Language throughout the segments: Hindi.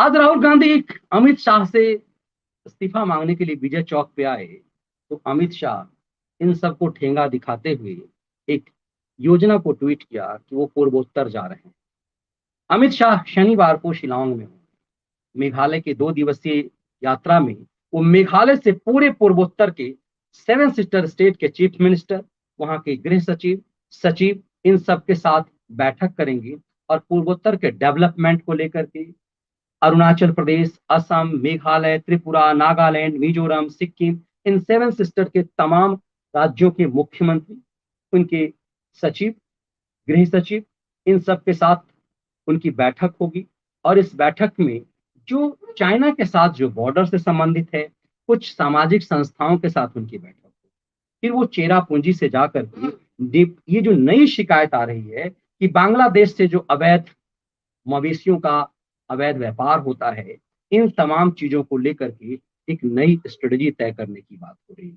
आज राहुल गांधी अमित शाह से इस्तीफा मांगने के लिए विजय चौक पे आए, तो अमित शाह इन सबको ठेंगा दिखाते हुए एक योजना को ट्वीट किया कि वो पूर्वोत्तर जा रहे हैं। अमित शाह शनिवार को शिलांग में होंगे। मेघालय के 2 दिवसीय यात्रा में वो मेघालय से पूरे पूर्वोत्तर के 7 सिस्टर स्टेट के चीफ मिनिस्टर, वहां के गृह सचिव, सचिव, इन सब के साथ बैठक करेंगे और पूर्वोत्तर के डेवलपमेंट को लेकर के अरुणाचल प्रदेश, असम, मेघालय, त्रिपुरा, नागालैंड, मिजोरम, सिक्किम, इन 7 सिस्टर के तमाम राज्यों के मुख्यमंत्री, उनके सचिव, गृह सचिव, इन सब के साथ उनकी बैठक होगी। और इस बैठक में जो चाइना के साथ जो बॉर्डर से संबंधित है, कुछ सामाजिक संस्थाओं के साथ उनकी बैठक होगी। फिर वो चेरापूंजी से जाकर के ये जो नई शिकायत आ रही है कि बांग्लादेश से जो अवैध मवेशियों का अवैध व्यापार होता है, इन तमाम चीजों को लेकर के एक नई स्ट्रेटजी तय करने की बात हो रही है।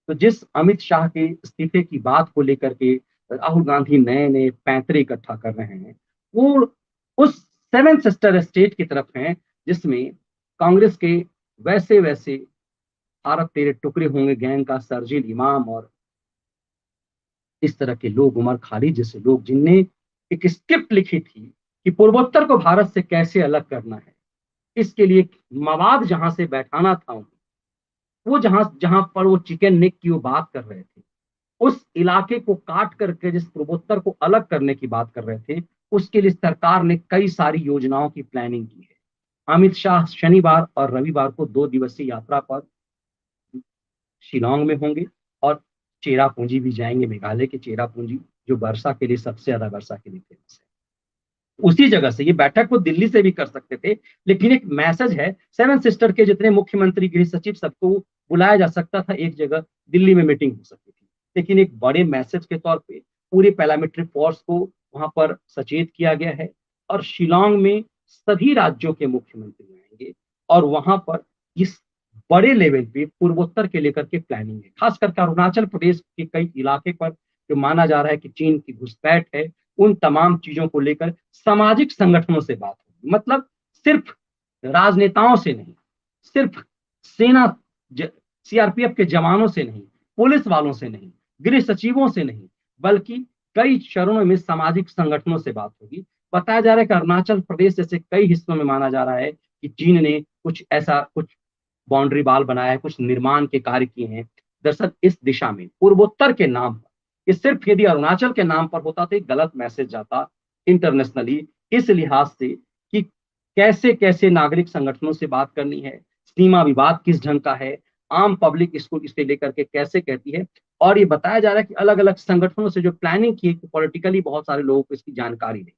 तो जिस अमित शाह के इस्तीफे की बात को लेकर के राहुल गांधी नए नए पैंतरे इकट्ठा कर रहे हैं, वो उस 7 सिस्टर स्टेट की तरफ हैं जिसमें कांग्रेस के वैसे वैसे भारत तेरे टुकड़े होंगे गैंग का शर्जील इमाम और इस तरह के लोग, उमर खालिद जैसे लोग, जिनने एक स्क्रिप्ट लिखी थी कि पूर्वोत्तर को भारत से कैसे अलग करना है। इसके लिए मवाद जहां से बैठाना था, वो जहां जहां पर वो चिकन नेक की वो बात कर रहे थे, उस इलाके को काट करके जिस पूर्वोत्तर को अलग करने की बात कर रहे थे, उसके लिए सरकार ने कई सारी योजनाओं की प्लानिंग की है। अमित शाह शनिवार और रविवार को 2 दिवसीय यात्रा पर शिलांग में होंगे और चेरापूंजी भी जाएंगे, मेघालय के चेरापूंजी, जो वर्षा के लिए सबसे ज्यादा वर्षा के लिए फेमस है। उसी जगह से ये बैठक वो दिल्ली से भी कर सकते थे, लेकिन एक मैसेज है, 7 सिस्टर के जितने मुख्यमंत्री, गृह सचिव, सबको बुलाया जा सकता था एक जगह, दिल्ली में मीटिंग हो सकती थी, लेकिन एक बड़े मैसेज के तौर पे पूरे पैरामिलिट्री फोर्स को वहां पर सचेत किया गया है और शिलांग में सभी राज्यों के मुख्यमंत्री आएंगे और वहां पर इस बड़े लेवल पे पूर्वोत्तर के लेकर के प्लानिंग है। खास करके अरुणाचल प्रदेश के कई इलाके पर जो माना जा रहा है कि चीन की घुसपैठ है, उन तमाम चीजों को लेकर सामाजिक संगठनों से बात होगी। मतलब सिर्फ राजनेताओं से नहीं, सिर्फ सेना, सीआरपीएफ के जवानों से नहीं, पुलिस वालों से नहीं, गृह सचिवों से नहीं, बल्कि कई चरणों में सामाजिक संगठनों से बात होगी। बताया जा रहा है कि अरुणाचल प्रदेश जैसे कई हिस्सों में माना जा रहा है कि चीन ने कुछ बाउंड्री वाल बनाया है, कुछ निर्माण के कार्य किए हैं। दरअसल इस दिशा में पूर्वोत्तर के नाम पर, ये सिर्फ यदि अरुणाचल के नाम पर होता तो एक गलत मैसेज जाता इंटरनेशनली, इस लिहाज से कि कैसे कैसे नागरिक संगठनों से बात करनी है, सीमा विवाद किस ढंग का है, आम पब्लिक इसको इसे लेकर के कैसे कहती है। और ये बताया जा रहा है कि अलग अलग संगठनों से जो प्लानिंग की है, पॉलिटिकली बहुत सारे लोगों को इसकी जानकारी नहीं।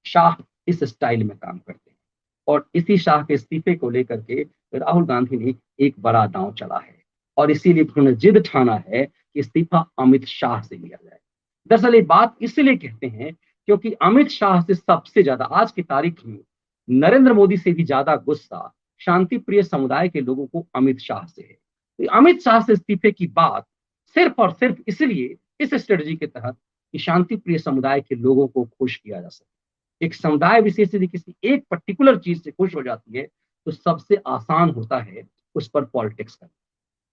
शाह इस स्टाइल में काम करते हैं और इसी शाह के इस्तीफे को लेकर के राहुल गांधी ने एक बड़ा दांव चला है और इसीलिए उन्होंने जिद ठाना है कि इस्तीफा अमित शाह से लिया जाए। दरअसल ये बात इसलिए कहते हैं क्योंकि अमित शाह से सबसे ज्यादा आज की तारीख में नरेंद्र मोदी से भी ज्यादा गुस्सा शांति प्रिय समुदाय के लोगों को अमित शाह से है। तो अमित शाह से इस्तीफे की बात सिर्फ और सिर्फ इसलिए, इस स्ट्रेटजी के तहत, कि शांति प्रिय समुदाय के लोगों को खुश किया जा सके। एक समुदाय विशेष यदि किसी एक पर्टिकुलर चीज से खुश हो जाती है तो सबसे आसान होता है उस पर पॉलिटिक्स करना।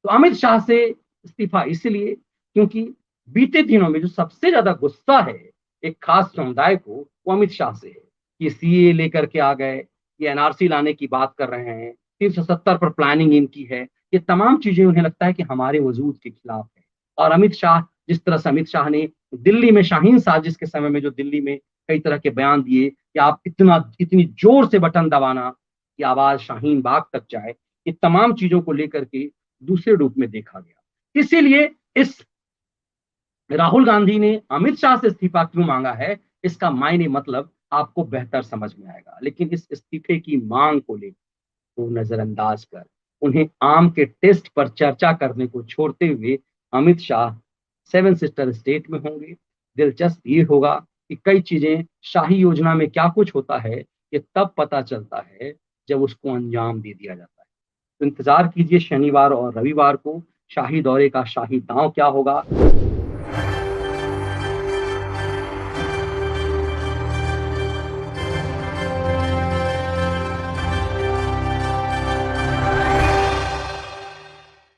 तो अमित शाह से इस्तीफा इसलिए क्योंकि बीते दिनों में जो सबसे ज्यादा गुस्सा है एक खास समुदाय को, वो अमित शाह से है कि सीए लेकर के आ गए, ये एनआरसी लाने की बात कर रहे हैं, 370 पर प्लानिंग इनकी है, ये तमाम चीजें उन्हें लगता है कि हमारे वजूद के खिलाफ है। और अमित शाह, जिस तरह से अमित शाह ने दिल्ली में शाहीन साजिश के समय में जो दिल्ली में कई तरह के बयान दिए कि आप इतनी जोर से बटन दबाना कि आवाज शाहीन बाग तक जाए, ये तमाम चीजों को लेकर के दूसरे रूप में देखा गया। इसीलिए इस राहुल गांधी ने अमित शाह से इस्तीफा क्यों मांगा है, इसका मायने मतलब आपको बेहतर समझ में आएगा। लेकिन इस इस्तीफे की मांग को लेकर को नजरअंदाज कर उन्हें आम के टेस्ट पर चर्चा करने को छोड़ते हुए अमित शाह 7 सिस्टर स्टेट में होंगे। दिलचस्प ये होगा कि कई चीजें, शाही योजना में क्या कुछ होता है, ये तब पता चलता है जब उसको अंजाम दे दिया जाता है। तो इंतजार कीजिए शनिवार और रविवार को शाही दौरे का शाही दांव क्या होगा।